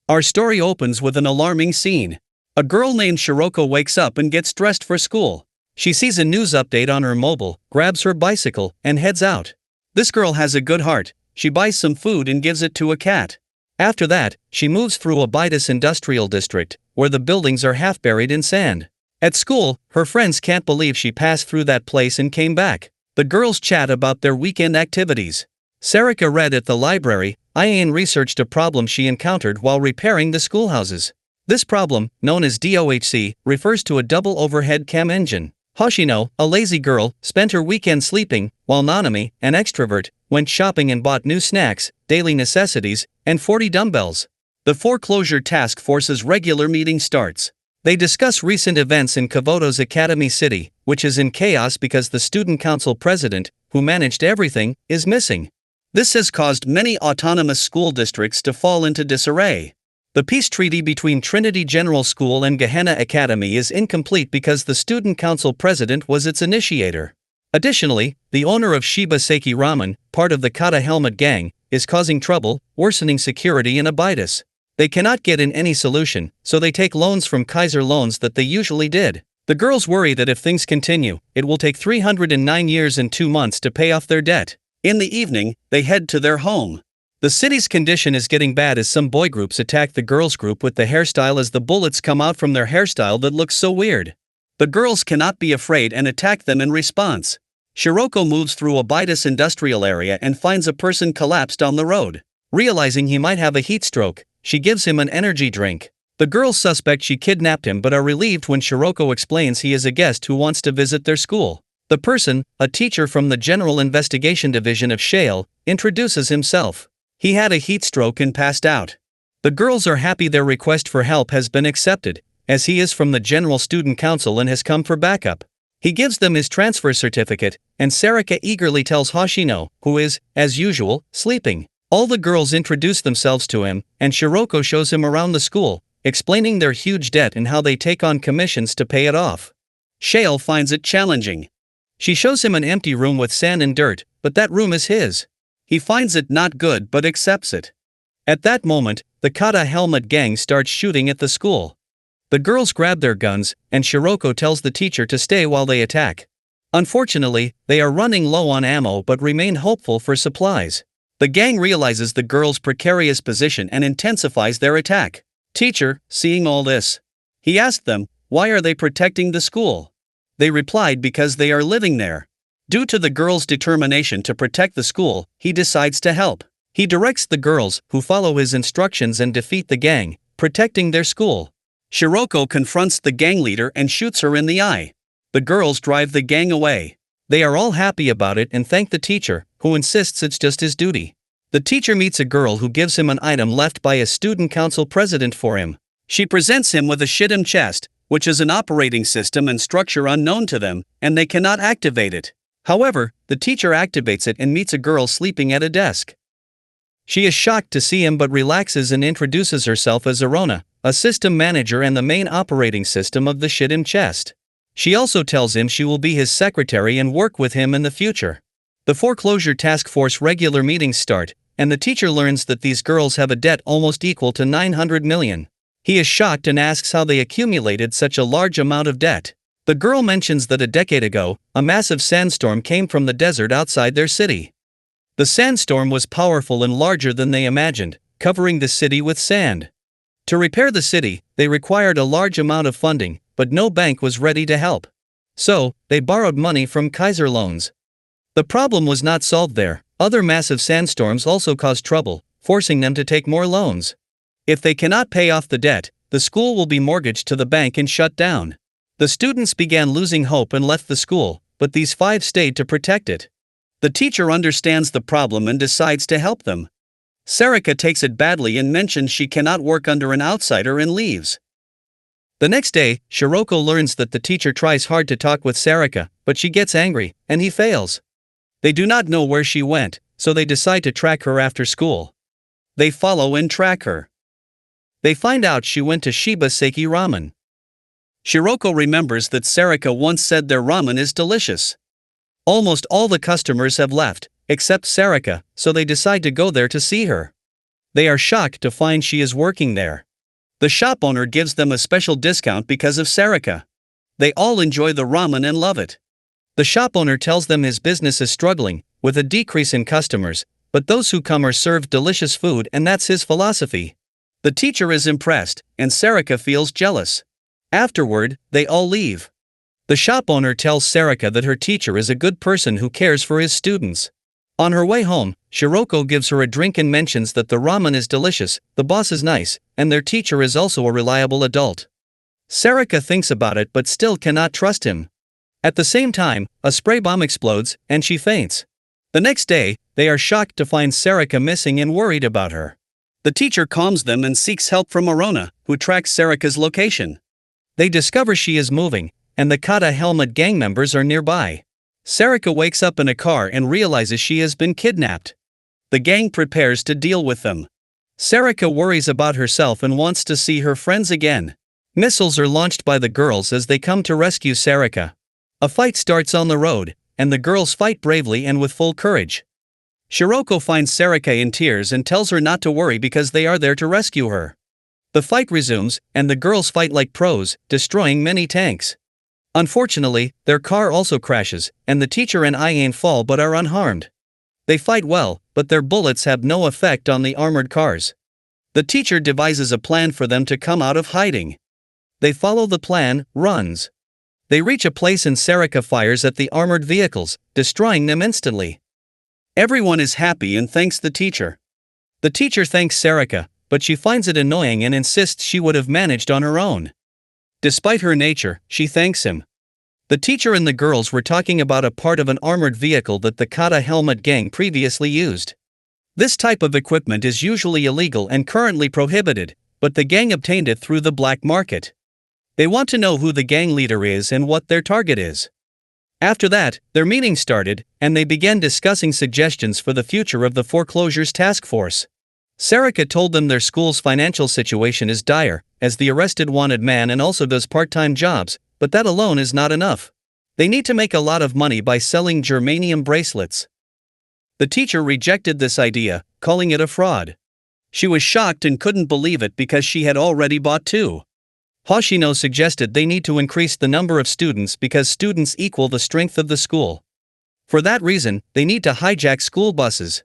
Our story opens with an alarming scene. A girl named Shiroko wakes up and gets dressed for school. She sees a news update on her mobile, grabs her bicycle, and heads out. This girl has a good heart. She buys some food and gives it to a cat. After that, she moves through a Baddies industrial district, where the buildings are half buried in sand. At school, her friends can't believe she passed through that place and came back. The girls chat about their weekend activities. Sarika read at the library. Ian researched a problem she encountered while repairing the schoolhouses. This problem, known as DOHC, refers to a double overhead cam engine. Hoshino, a lazy girl, spent her weekend sleeping, while Nanami, an extrovert, went shopping and bought new snacks, daily necessities, and 40 dumbbells. The foreclosure task force's regular meeting starts. They discuss recent events in Kavoto's Academy City, which is in chaos because the student council president, who managed everything, is missing. This has caused many autonomous school districts to fall into disarray. The peace treaty between Trinity General School and Gehenna Academy is incomplete because the student council president was its initiator. Additionally, the owner of Shiba Seiki Ramen, part of the Kata Helmet gang, is causing trouble, worsening security in Baddies. They cannot get in any solution, so they take loans from Kaiser Loans that they usually did. The girls worry that if things continue, it will take 309 years and 2 months to pay off their debt. In the evening, they head to their home. The city's condition is getting bad as some boy groups attack the girls group with the hairstyle as the bullets come out from their hairstyle that looks so weird. The girls cannot be afraid and attack them in response. Shiroko moves through a Baddies industrial area and finds a person collapsed on the road. Realizing he might have a heat stroke, she gives him an energy drink. The girls suspect she kidnapped him but are relieved when Shiroko explains he is a guest who wants to visit their school. The person, a teacher from the General Investigation Division of Shale, introduces himself. He had a heat stroke and passed out. The girls are happy their request for help has been accepted, as he is from the General Student Council and has come for backup. He gives them his transfer certificate, and Sarika eagerly tells Hoshino, who is, as usual, sleeping. All the girls introduce themselves to him, and Shiroko shows him around the school, explaining their huge debt and how they take on commissions to pay it off. Shale finds it challenging. She shows him an empty room with sand and dirt, but that room is his. He finds it not good but accepts it. At that moment, the Kata Helmet gang starts shooting at the school. The girls grab their guns, and Shiroko tells the teacher to stay while they attack. Unfortunately, they are running low on ammo but remain hopeful for supplies. The gang realizes the girls' precarious position and intensifies their attack. Teacher, seeing all this, he asked them, why are they protecting the school? They replied because they are living there. Due to the girls' determination to protect the school, he decides to help. He directs the girls, who follow his instructions and defeat the gang, protecting their school. Shiroko confronts the gang leader and shoots her in the eye. The girls drive the gang away. They are all happy about it and thank the teacher, who insists it's just his duty. The teacher meets a girl who gives him an item left by a student council president for him. She presents him with a Shidam chest, which is an operating system and structure unknown to them, and they cannot activate it. However, the teacher activates it and meets a girl sleeping at a desk. She is shocked to see him but relaxes and introduces herself as Arona, a system manager and the main operating system of the Shidam chest. She also tells him she will be his secretary and work with him in the future. The foreclosure task force regular meetings start, and the teacher learns that these girls have a debt almost equal to 900 million. He is shocked and asks how they accumulated such a large amount of debt. The girl mentions that a decade ago, a massive sandstorm came from the desert outside their city. The sandstorm was powerful and larger than they imagined, covering the city with sand. To repair the city, they required a large amount of funding, but no bank was ready to help. So, they borrowed money from Kaiser Loans. The problem was not solved there. Other massive sandstorms also caused trouble, forcing them to take more loans. If they cannot pay off the debt, the school will be mortgaged to the bank and shut down. The students began losing hope and left the school, but these 5 stayed to protect it. The teacher understands the problem and decides to help them. Sarika takes it badly and mentions she cannot work under an outsider and leaves. The next day, Shiroko learns that the teacher tries hard to talk with Sarika, but she gets angry, and he fails. They do not know where she went, so they decide to track her after school. They follow and track her. They find out she went to Shiba Seiki Ramen. Shiroko remembers that Sarika once said their ramen is delicious. Almost all the customers have left, except Sarika, so they decide to go there to see her. They are shocked to find she is working there. The shop owner gives them a special discount because of Sarika. They all enjoy the ramen and love it. The shop owner tells them his business is struggling, with a decrease in customers, but those who come are served delicious food, and that's his philosophy. The teacher is impressed, and Sarika feels jealous. Afterward, they all leave. The shop owner tells Sarika that her teacher is a good person who cares for his students. On her way home, Shiroko gives her a drink and mentions that the ramen is delicious, the boss is nice, and their teacher is also a reliable adult. Sarika thinks about it but still cannot trust him. At the same time, a spray bomb explodes, and she faints. The next day, they are shocked to find Sarika missing and worried about her. The teacher calms them and seeks help from Arona, who tracks Sarika's location. They discover she is moving, and the Kata helmet gang members are nearby. Sarika wakes up in a car and realizes she has been kidnapped. The gang prepares to deal with them. Sarika worries about herself and wants to see her friends again. Missiles are launched by the girls as they come to rescue Sarika. A fight starts on the road, and the girls fight bravely and with full courage. Shiroko finds Sarika in tears and tells her not to worry because they are there to rescue her. The fight resumes, and the girls fight like pros, destroying many tanks. Unfortunately, their car also crashes, and the teacher and Ian fall but are unharmed. They fight well, but their bullets have no effect on the armored cars. The teacher devises a plan for them to come out of hiding. They follow the plan, runs. They reach a place and Sarika fires at the armored vehicles, destroying them instantly. Everyone is happy and thanks the teacher. The teacher thanks Sarika, but she finds it annoying and insists she would have managed on her own. Despite her nature, she thanks him. The teacher and the girls were talking about a part of an armored vehicle that the Kata helmet gang previously used. This type of equipment is usually illegal and currently prohibited, but the gang obtained it through the black market. They want to know who the gang leader is and what their target is. After that, their meeting started, and they began discussing suggestions for the future of the foreclosures task force. Sarika told them their school's financial situation is dire, as the arrested wanted man and also does part-time jobs, but that alone is not enough. They need to make a lot of money by selling germanium bracelets. The teacher rejected this idea, calling it a fraud. She was shocked and couldn't believe it because she had already bought two. Hoshino suggested they need to increase the number of students because students equal the strength of the school. For that reason, they need to hijack school buses.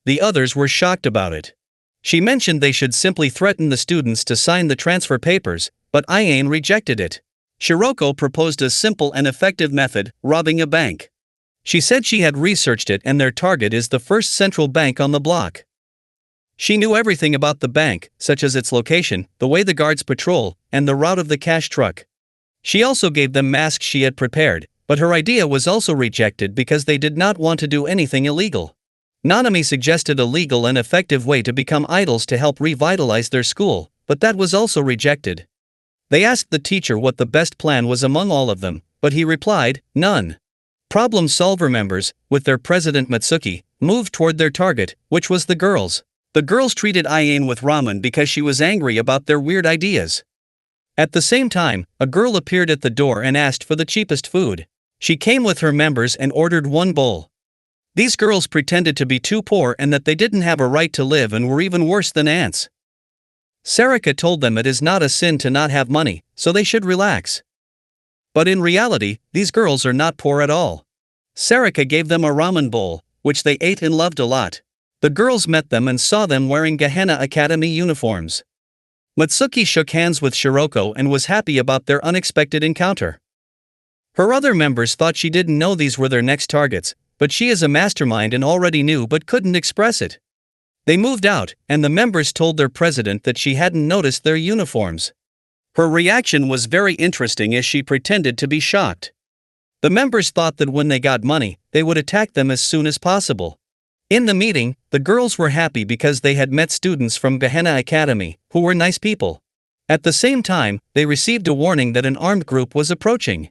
The others were shocked about it. She mentioned they should simply threaten the students to sign the transfer papers, but Ian rejected it. Shiroko proposed a simple and effective method, robbing a bank. She said she had researched it and their target is the first central bank on the block. She knew everything about the bank, such as its location, the way the guards patrol, and the route of the cash truck. She also gave them masks she had prepared, but her idea was also rejected because they did not want to do anything illegal. Nanami suggested a legal and effective way to become idols to help revitalize their school, but that was also rejected. They asked the teacher what the best plan was among all of them, but he replied, none. Problem Solver members, with their president Matsuki, moved toward their target, which was the girls. The girls treated Ian with ramen because she was angry about their weird ideas. At the same time, a girl appeared at the door and asked for the cheapest food. She came with her members and ordered one bowl. These girls pretended to be too poor and that they didn't have a right to live and were even worse than ants. Sarika told them it is not a sin to not have money, so they should relax. But in reality, these girls are not poor at all. Sarika gave them a ramen bowl, which they ate and loved a lot. The girls met them and saw them wearing Gehenna Academy uniforms. Matsuki shook hands with Shiroko and was happy about their unexpected encounter. Her other members thought she didn't know these were their next targets, but she is a mastermind and already knew but couldn't express it. They moved out, and the members told their president that she hadn't noticed their uniforms. Her reaction was very interesting as she pretended to be shocked. The members thought that when they got money, they would attack them as soon as possible. In the meeting, the girls were happy because they had met students from Gehenna Academy, who were nice people. At the same time, they received a warning that an armed group was approaching.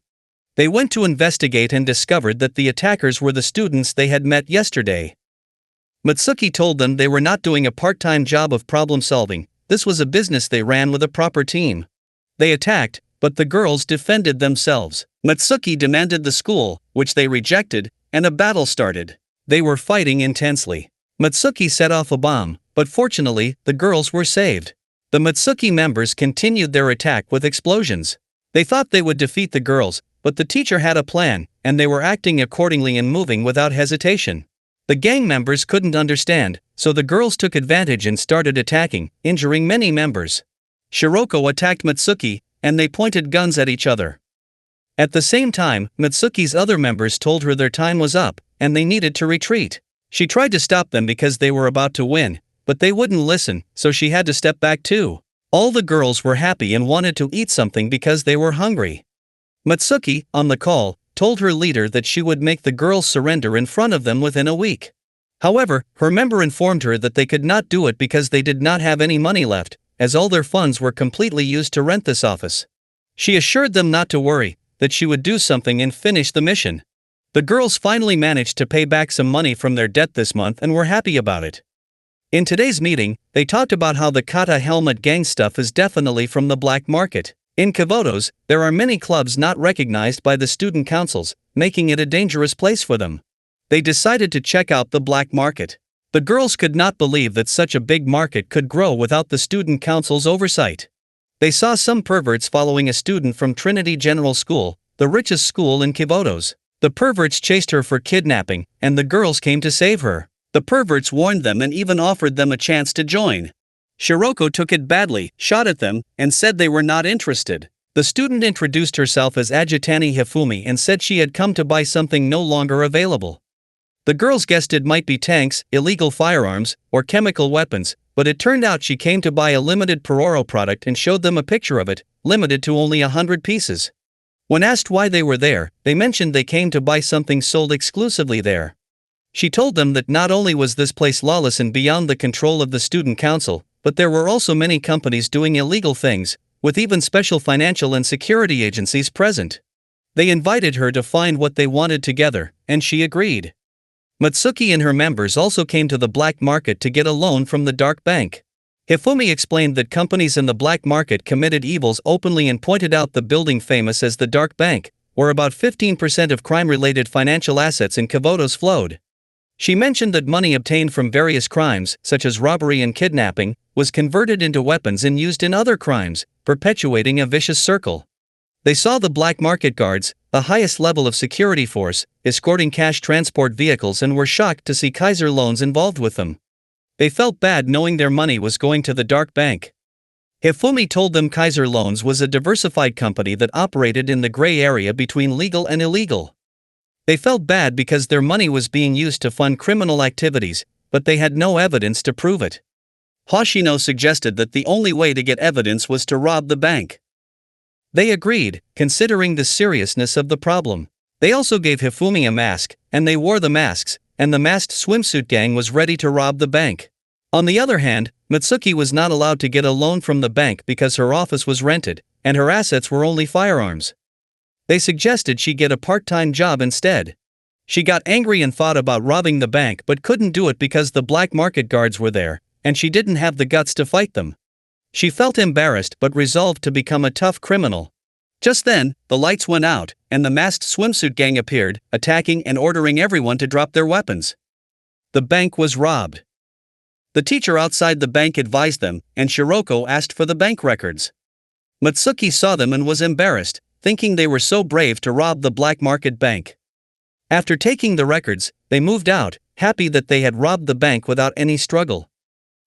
They went to investigate and discovered that the attackers were the students they had met yesterday. Matsuki told them they were not doing a part-time job of problem solving, this was a business they ran with a proper team. They attacked, but the girls defended themselves. Matsuki demanded the school, which they rejected, and a battle started. They were fighting intensely. Matsuki set off a bomb, but fortunately, the girls were saved. The Mitsuki members continued their attack with explosions. They thought they would defeat the girls, but the teacher had a plan, and they were acting accordingly and moving without hesitation. The gang members couldn't understand, so the girls took advantage and started attacking, injuring many members. Shiroko attacked Mitsuki, and they pointed guns at each other. At the same time, Mitsuki's other members told her their time was up, and they needed to retreat. She tried to stop them because they were about to win, but they wouldn't listen, so she had to step back too. All the girls were happy and wanted to eat something because they were hungry. Mitsuki, on the call, told her leader that she would make the girls surrender in front of them within a week. However, her member informed her that they could not do it because they did not have any money left, as all their funds were completely used to rent this office. She assured them not to worry, that she would do something and finish the mission. The girls finally managed to pay back some money from their debt this month and were happy about it. In today's meeting, they talked about how the kata helmet gang stuff is definitely from the black market. In Kavotos, there are many clubs not recognized by the student councils, making it a dangerous place for them. They decided to check out the black market. The girls could not believe that such a big market could grow without the student council's oversight. They saw some perverts following a student from Trinity General School, the richest school in Kavotos. The perverts chased her for kidnapping, and the girls came to save her. The perverts warned them and even offered them a chance to join. Shiroko took it badly, shot at them, and said they were not interested. The student introduced herself as Ajitani Hifumi and said she had come to buy something no longer available. The girls guessed it might be tanks, illegal firearms, or chemical weapons, but it turned out she came to buy a limited Pororo product and showed them a picture of it, limited to only 100 pieces. When asked why they were there, they mentioned they came to buy something sold exclusively there. She told them that not only was this place lawless and beyond the control of the student council, but there were also many companies doing illegal things, with even special financial and security agencies present. They invited her to find what they wanted together, and she agreed. Mitsuki and her members also came to the black market to get a loan from the dark bank. Hifumi explained that companies in the black market committed evils openly and pointed out the building famous as the dark bank, where about 15% of crime-related financial assets in Kavotos flowed. She mentioned that money obtained from various crimes, such as robbery and kidnapping, was converted into weapons and used in other crimes, perpetuating a vicious circle. They saw the black market guards, the highest level of security force, escorting cash transport vehicles and were shocked to see Kaiser Loans involved with them. They felt bad knowing their money was going to the dark bank. Hifumi told them Kaiser Loans was a diversified company that operated in the gray area between legal and illegal. They felt bad because their money was being used to fund criminal activities, but they had no evidence to prove it. Hoshino suggested that the only way to get evidence was to rob the bank. They agreed, considering the seriousness of the problem. They also gave Hifumi a mask, and they wore the masks, and the masked swimsuit gang was ready to rob the bank. On the other hand, Mitsuki was not allowed to get a loan from the bank because her office was rented, and her assets were only firearms. They suggested she get a part-time job instead. She got angry and thought about robbing the bank but couldn't do it because the black market guards were there, and she didn't have the guts to fight them. She felt embarrassed but resolved to become a tough criminal. Just then, the lights went out, and the masked swimsuit gang appeared, attacking and ordering everyone to drop their weapons. The bank was robbed. The teacher outside the bank advised them, and Shiroko asked for the bank records. Mitsuki saw them and was embarrassed, thinking they were so brave to rob the black market bank. After taking the records, they moved out, happy that they had robbed the bank without any struggle.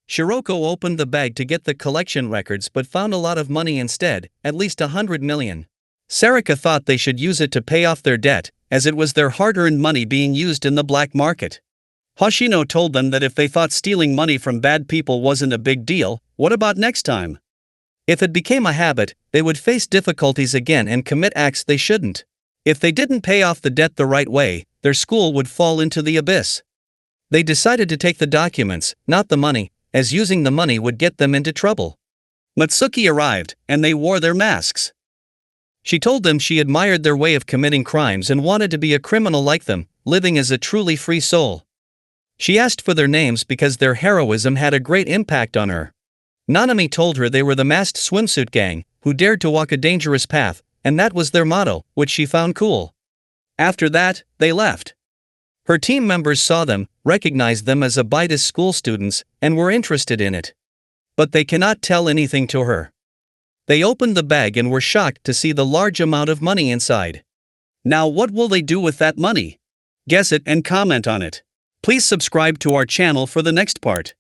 Shiroko opened the bag to get the collection records but found a lot of money instead, at least 100 million. Sarika thought they should use it to pay off their debt, as it was their hard-earned money being used in the black market. Hoshino told them that if they thought stealing money from bad people wasn't a big deal, what about next time? If it became a habit, they would face difficulties again and commit acts they shouldn't. If they didn't pay off the debt the right way, their school would fall into the abyss. They decided to take the documents, not the money, as using the money would get them into trouble. Mitsuki arrived, and they wore their masks. She told them she admired their way of committing crimes and wanted to be a criminal like them, living as a truly free soul. She asked for their names because their heroism had a great impact on her. Nanami told her they were the masked swimsuit gang, who dared to walk a dangerous path, and that was their motto, which she found cool. After that, they left. Her team members saw them, recognized them as Baddies school students, and were interested in it. But they cannot tell anything to her. They opened the bag and were shocked to see the large amount of money inside. Now what will they do with that money? Guess it and comment on it. Please subscribe to our channel for the next part.